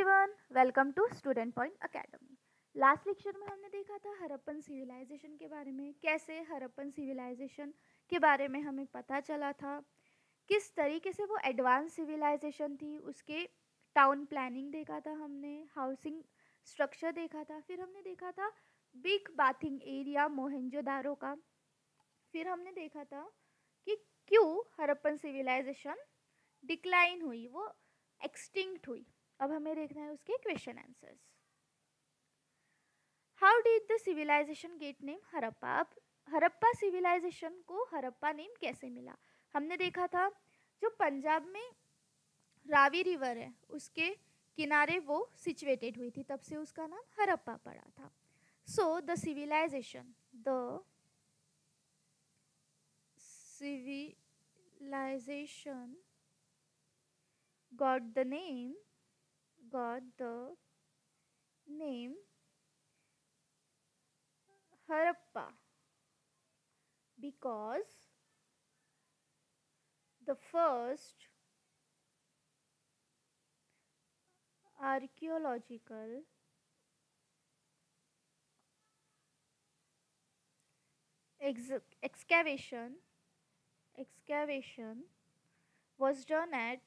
Everyone, welcome to student point academy. Last lecture में हमने देखा था हड़प्पन सिविलाइजेशन के बारे में, कैसे हड़प्पन सिविलाइजेशन के बारे में हमें पता चला था, किस तरीके से वो एडवांस सिविलाइजेशन थी। उसके टाउन प्लानिंग देखा था हमने, हाउसिंग स्ट्रक्चर देखा था, फिर हमने देखा था बिग बाथिंग एरिया मोहनजोदारो का। फिर हमने देखा था कि क्यों हड़प्पन सिविलाइजेशन डिक्लाइन हुई, वो एक्सटिंक्ट हुई। अब हमें देखना है उसके question answers. How did the civilisation get name Harappa? अब हड़प्पा सिविलाइजेशन को हड़प्पा नेम कैसे मिला? हमने देखा था जो पंजाब में रावी रिवर है उसके किनारे वो सिचुएटेड हुई थी, तब से उसका नाम हड़प्पा पड़ा था। So the civilisation got the name Harappa because the first archaeological excavation was done at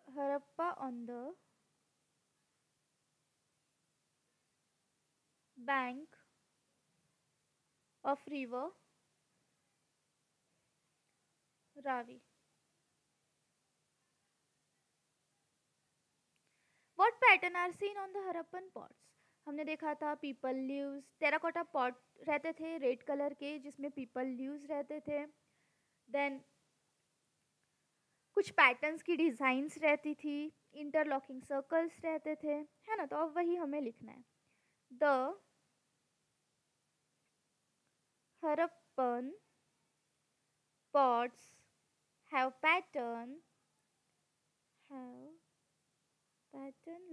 Harappa on the bank of river Ravi. What pattern are seen on the Harappan pots? हमने देखा था पीपल लीव्स, टेराकोटा पॉट रहते थे red colour के जिसमें people leaves रहते थे। Then कुछ पैटर्न्स की डिज़ाइंस रहती थी, इंटरलॉकिंग सर्कल्स रहते थे, है ना। तो अब वही हमें लिखना है। The Harappan pots have pattern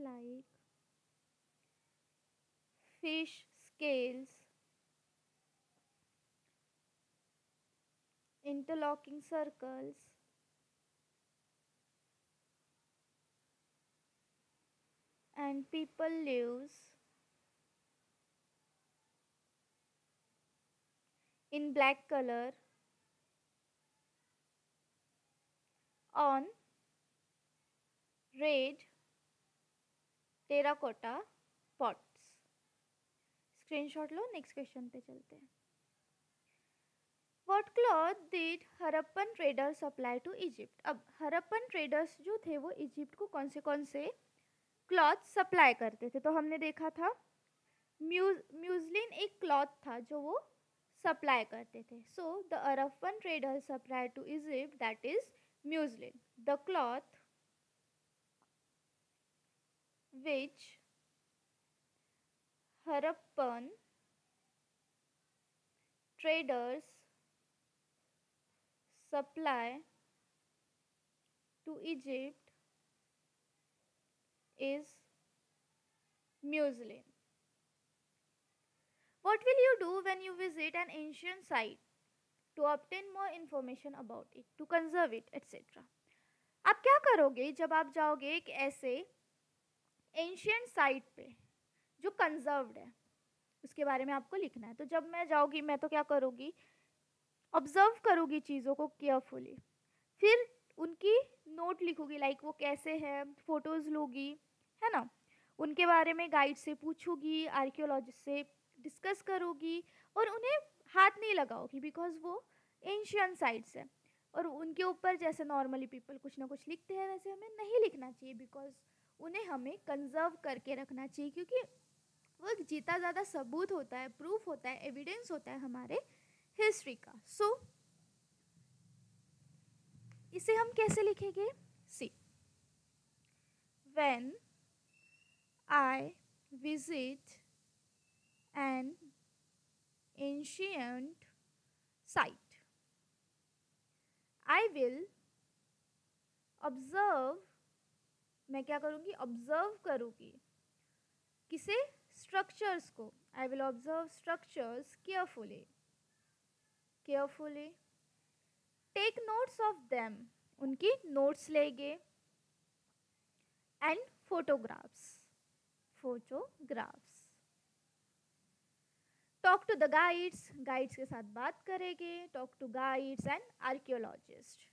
like fish scales, interlocking circles, and people leaves in black color on red terracotta pots। Screenshot लो, नेक्स्ट क्वेश्चन पे चलते हैं। What cloth did Harappan traders supply to Egypt? अब हड़प्पन ट्रेडर्स जो थे वो इजिप्ट को कौन से क्लॉथ सप्लाई करते थे? तो हमने देखा था म्यूजलिन एक क्लॉथ था जो वो सप्लाई करते थे। So the Harappan traders supply to Egypt that is muslin, the cloth which Harappan traders supply to Egypt is muslin. What will you do when you visit an ancient site to obtain more information about it, to conserve it, etc.? आप क्या करोगे जब आप जाओगे एक ऐसे ancient site पे जो कंजर्व्ड है, उसके बारे में आपको लिखना है। तो जब मैं जाऊँगी मैं तो क्या करूँगी, ऑब्जर्व करूँगी चीज़ों को केयरफुली, फिर उनकी नोट लिखूँगी, लाइक वो कैसे है, फ़ोटोज़ लूँगी, है ना, उनके बारे में गाइड से पूछूँगी, आर्कियोलॉजिस्ट से डिस्कस करूँगी और उन्हें हाथ नहीं लगाऊँगी बिकॉज वो एंशियंट साइट्स है। और उनके ऊपर जैसे नॉर्मली पीपल कुछ ना कुछ लिखते हैं वैसे हमें नहीं लिखना चाहिए बिकॉज उन्हें हमें कंजर्व करके रखना चाहिए, क्योंकि वो जितना ज़्यादा सबूत होता है, प्रूफ होता है, एविडेंस होता है हमारे हिस्ट्री का। सो इसे हम कैसे लिखेंगे? See, when I visit an ancient site I will observe, मैं क्या करूँगी, ऑब्जर्व करूँगी किसे, स्ट्रक्चर्स को। I will observe structures carefully, take notes of them उनकी नोट्स लेंगे and photographs talk to the guides के साथ बात करेंगे, talk to guides and archaeologist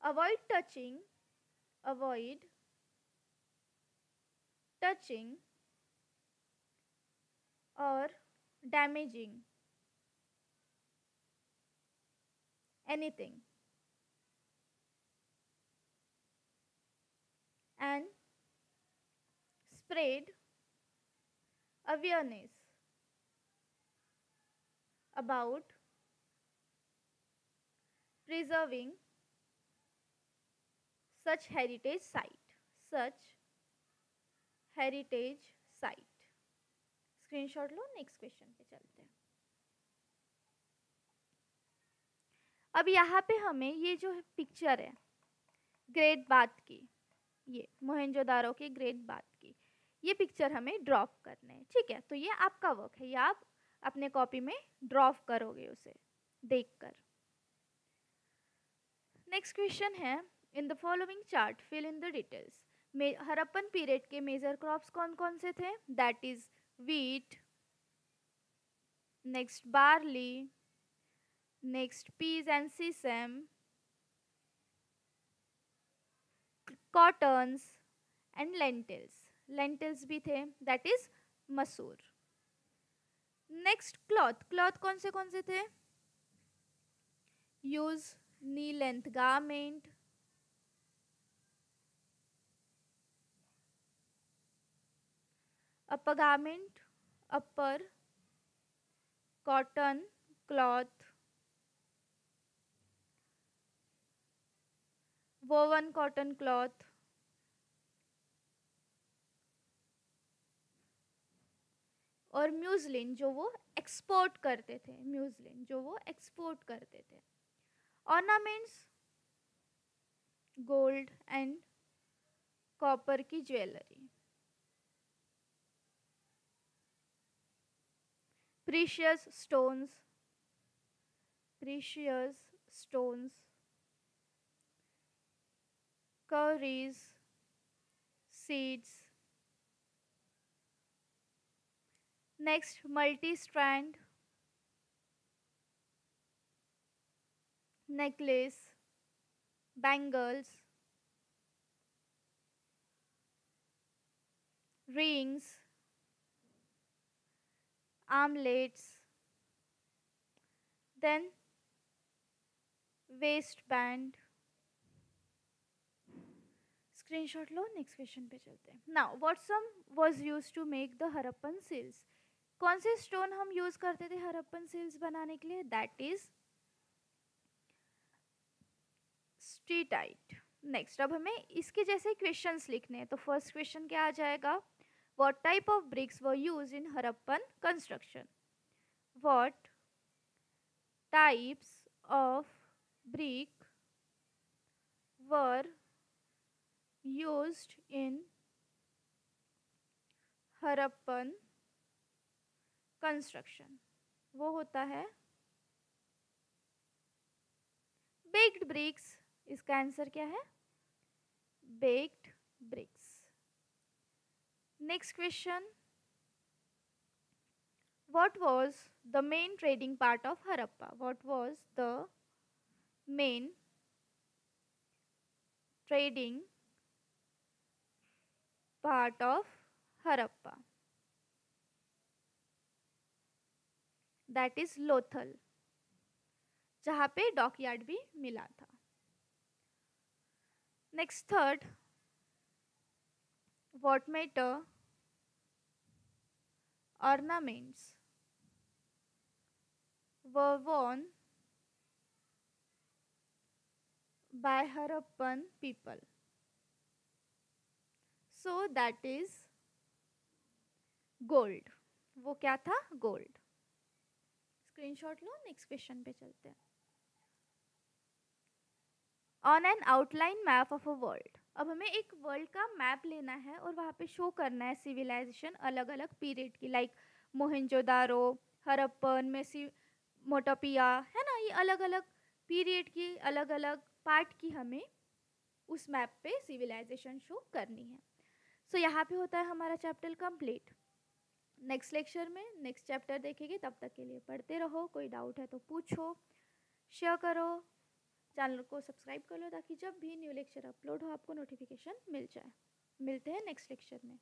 avoid touching और damaging anything and spread awareness about preserving such heritage site screenshot लो, next question पे चलते हैं। अब यहाँ पे हमें ये जो पिक्चर है ग्रेट बाथ की, ये मोहनजोदारो के ग्रेट बाथ की, ये पिक्चर हमें ड्रॉप करना है, ठीक है। तो ये आपका वर्क है, ये आप अपने कॉपी में ड्रॉप करोगे उसे देखकर। नेक्स्ट क्वेश्चन है, in the following chart fill in the details. Harappan period के मेजर क्रॉप्स कौन कौन से थे? That is wheat, next barley, next peas and sesame, cottons and lentils भी थे, that is मसूर। नेक्स्ट क्लॉथ कौन से थे? यूज नी length garment, upper garment, upper cotton cloth, woven cotton cloth, और म्यूजलिन जो वो एक्सपोर्ट करते थे, ऑर्नामेंट्स गोल्ड एंड कॉपर की jewellery, precious stones, cowries, seeds, next multi-strand necklace, bangles, rings, armlets, then waistband। Screenshot लो, नेक्स्ट क्वेश्चन पे चलते हैं। Now what some was used to make the Harappan seals. कौन से स्टोन हम यूज करते थे हड़प्पन सील्स बनाने के लिए? That is steatite. नेक्स्ट अब हमें इसके जैसे क्वेश्चंस लिखने हैं। तो फर्स्ट क्वेश्चन क्या आ जाएगा? What type of bricks were used in Harappan construction? What types of brick were used in Harappan construction? वो होता है baked bricks। इसका आंसर क्या है? baked bricks। Next question, what was the main trading part of Harappa? What was the main trading part of Harappa? That is Lothal, जहाँ पे dockyard भी मिला था। Next third, what matter ornaments were worn by Harappan people? So that is gold। वो क्या था? Gold. Screenshot लो, next question पे चलते हैं। On an outline map of a world. अब हमें एक वर्ल्ड का मैप लेना है और वहाँ पे शो करना है सिविलाइजेशन अलग अलग पीरियड की, लाइक मोहनजोदारो, हड़प्पन में मोटोपिया, है ना, ये अलग अलग पीरियड की अलग अलग पार्ट की हमें उस मैप पे सिविलाइजेशन शो करनी है। सो यहाँ पे होता है हमारा चैप्टर कंप्लीट। नेक्स्ट लेक्चर में नेक्स्ट चैप्टर देखेंगे, तब तक के लिए पढ़ते रहो, कोई डाउट है तो पूछो, शेयर करो, चैनल को सब्सक्राइब कर लो ताकि जब भी न्यू लेक्चर अपलोड हो आपको नोटिफिकेशन मिल जाए। मिलते हैं नेक्स्ट लेक्चर में।